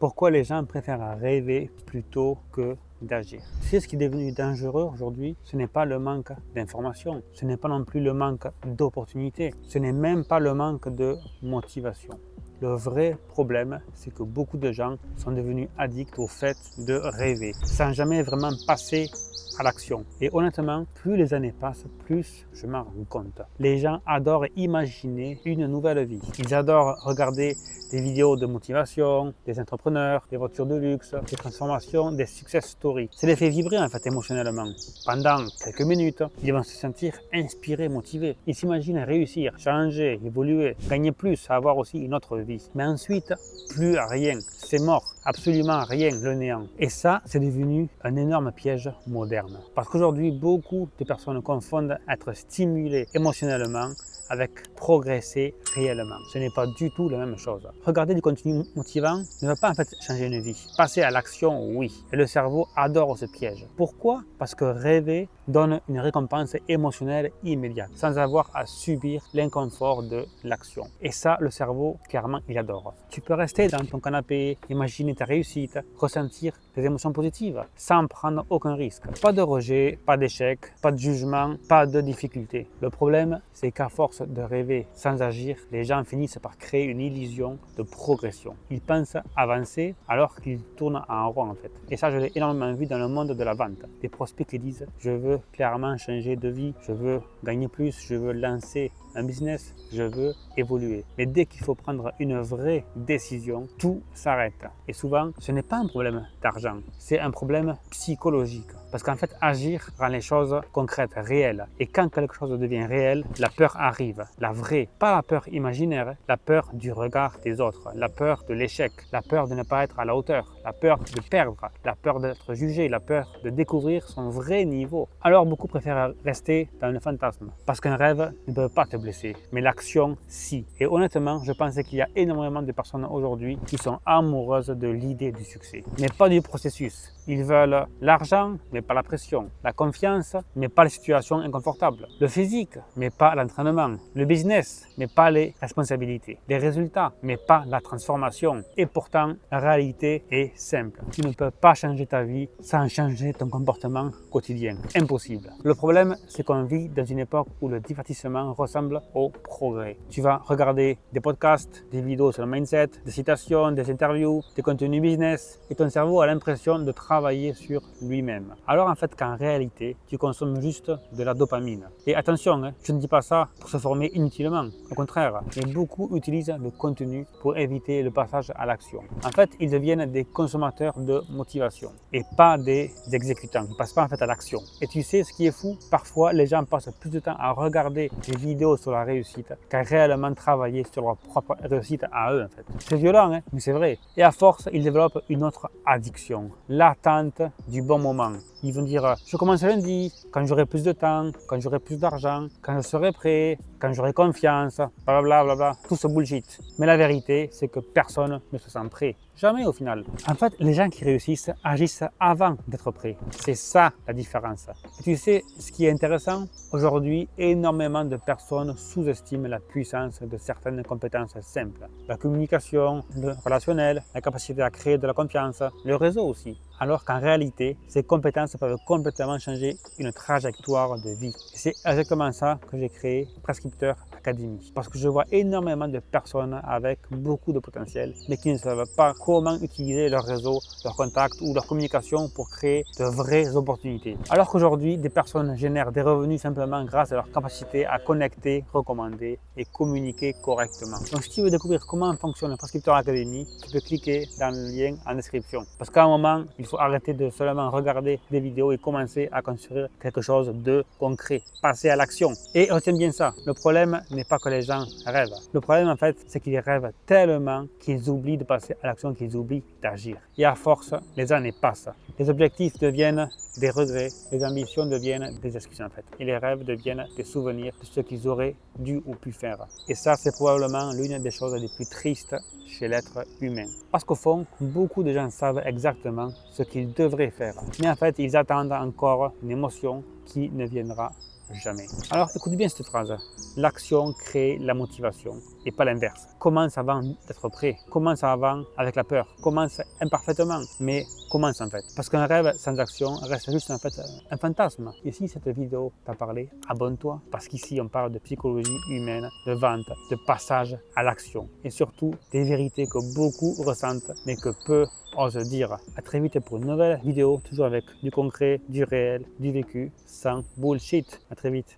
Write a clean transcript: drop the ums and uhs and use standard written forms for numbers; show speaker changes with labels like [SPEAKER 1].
[SPEAKER 1] Pourquoi les gens préfèrent rêver plutôt que d'agir? Tu sais, ce qui est devenu dangereux aujourd'hui, ce n'est pas le manque d'informations, ce n'est pas non plus le manque d'opportunités, ce n'est même pas le manque de motivation. Le vrai problème, c'est que beaucoup de gens sont devenus addicts au fait de rêver, sans jamais vraiment passer à l'action. Et honnêtement, plus les années passent, plus je m'en rends compte. Les gens adorent imaginer une nouvelle vie. Ils adorent regarder des vidéos de motivation, des entrepreneurs, des voitures de luxe, des transformations, des success stories. Ça les fait vibrer en fait émotionnellement. Pendant quelques minutes, ils vont se sentir inspirés, motivés. Ils s'imaginent réussir, changer, évoluer, gagner plus, avoir aussi une autre vie. Mais ensuite, plus rien. C'est mort. Absolument rien, le néant. Et ça, c'est devenu un énorme piège moderne. Parce qu'aujourd'hui, beaucoup de personnes confondent être stimulées émotionnellement avec progresser réellement. Ce n'est pas du tout la même chose. Regarder du contenu motivant ne va pas en fait changer une vie. Passer à l'action, oui. Et le cerveau adore ce piège. Pourquoi? Parce que rêver donne une récompense émotionnelle immédiate, sans avoir à subir l'inconfort de l'action. Et ça, le cerveau, clairement, il adore. Tu peux rester dans ton canapé, imaginer ta réussite, ressentir des émotions positives, sans prendre aucun risque. Pas de rejet, pas d'échec, pas de jugement, pas de difficulté. Le problème, c'est qu'à force de rêver sans agir, les gens finissent par créer une illusion de progression. Ils pensent avancer alors qu'ils tournent en rond en fait. Et ça, je l'ai énormément vu dans le monde de la vente. Des prospects qui disent « je veux clairement changer de vie, je veux gagner plus, je veux lancer un business, je veux évoluer ». Mais dès qu'il faut prendre une vraie décision, tout s'arrête. Et souvent, ce n'est pas un problème d'argent, c'est un problème psychologique. Parce qu'en fait, agir rend les choses concrètes, réelles. Et quand quelque chose devient réel, la peur arrive. La vraie, pas la peur imaginaire, la peur du regard des autres, la peur de l'échec, la peur de ne pas être à la hauteur, la peur de perdre, la peur d'être jugé, la peur de découvrir son vrai niveau. Alors beaucoup préfèrent rester dans le fantasme. Parce qu'un rêve ne peut pas te blesser, mais l'action, si. Et honnêtement, je pense qu'il y a énormément de personnes aujourd'hui qui sont amoureuses de l'idée du succès, mais pas du processus. Ils veulent l'argent, mais pas la pression. La confiance, mais pas les situations inconfortables. Le physique, mais pas l'entraînement. Le business, mais pas les responsabilités. Les résultats, mais pas la transformation. Et pourtant, la réalité est simple. Tu ne peux pas changer ta vie sans changer ton comportement quotidien. Impossible. Le problème, c'est qu'on vit dans une époque où le divertissement ressemble au progrès. Tu vas regarder des podcasts, des vidéos sur le mindset, des citations, des interviews, des contenus business, et ton cerveau a l'impression de travailler sur lui-même. Alors en fait qu'en réalité, tu consommes juste de la dopamine. Et attention, je ne dis pas ça pour se former inutilement. Au contraire, mais beaucoup utilisent le contenu pour éviter le passage à l'action. En fait, ils deviennent des consommateurs de motivation et pas des exécutants. Ils ne passent pas en fait à l'action. Et tu sais ce qui est fou? Parfois, les gens passent plus de temps à regarder des vidéos sur la réussite qu'à réellement travailler sur leur propre réussite à eux en fait. C'est violent, mais c'est vrai. Et à force, ils développent une autre addiction. L'attente du bon moment. Ils vont dire « je commence lundi, quand j'aurai plus de temps, quand j'aurai plus d'argent, quand je serai prêt, quand j'aurai confiance, blablabla, tout ce bullshit ». Mais la vérité, c'est que personne ne se sent prêt. Jamais au final. En fait, les gens qui réussissent agissent avant d'être prêts. C'est ça la différence. Et tu sais, ce qui est intéressant, aujourd'hui, énormément de personnes sous-estiment la puissance de certaines compétences simples. La communication, le relationnel, la capacité à créer de la confiance, le réseau aussi. Alors qu'en réalité, ces compétences peuvent complètement changer une trajectoire de vie. Et c'est exactement ça que j'ai créé Prescripteur Academy. Parce que je vois énormément de personnes avec beaucoup de potentiel, mais qui ne savent pas comment utiliser leur réseau, leurs contacts ou leur communication pour créer de vraies opportunités. Alors qu'aujourd'hui, des personnes génèrent des revenus simplement grâce à leur capacité à connecter, recommander et communiquer correctement. Donc si tu veux découvrir comment fonctionne Prescripteur Academy, tu peux cliquer dans le lien en description. Parce qu'à un moment, il faut arrêter de seulement regarder des vidéos et commencer à construire quelque chose de concret. Passer à l'action. Et retiens bien ça, le problème n'est pas que les gens rêvent. Le problème en fait, c'est qu'ils rêvent tellement qu'ils oublient de passer à l'action, qu'ils oublient d'agir. Et à force, les années passent. Les objectifs deviennent des regrets, les ambitions deviennent des excuses en fait. Et les rêves deviennent des souvenirs de ce qu'ils auraient dû ou pu faire. Et ça, c'est probablement l'une des choses les plus tristes chez l'être humain. Parce qu'au fond, beaucoup de gens savent exactement ce qu'ils devraient faire. Mais en fait, ils attendent encore une émotion qui ne viendra jamais. Alors écoute bien cette phrase. L'action crée la motivation. et pas l'inverse. Commence avant d'être prêt, commence avant avec la peur, commence imparfaitement, mais commence en fait. Parce qu'un rêve sans action reste juste en fait un fantasme. Et si cette vidéo t'a parlé, abonne-toi, parce qu'ici on parle de psychologie humaine, de vente, de passage à l'action, et surtout des vérités que beaucoup ressentent, mais que peu osent dire. À très vite pour une nouvelle vidéo, toujours avec du concret, du réel, du vécu, sans bullshit. À très vite.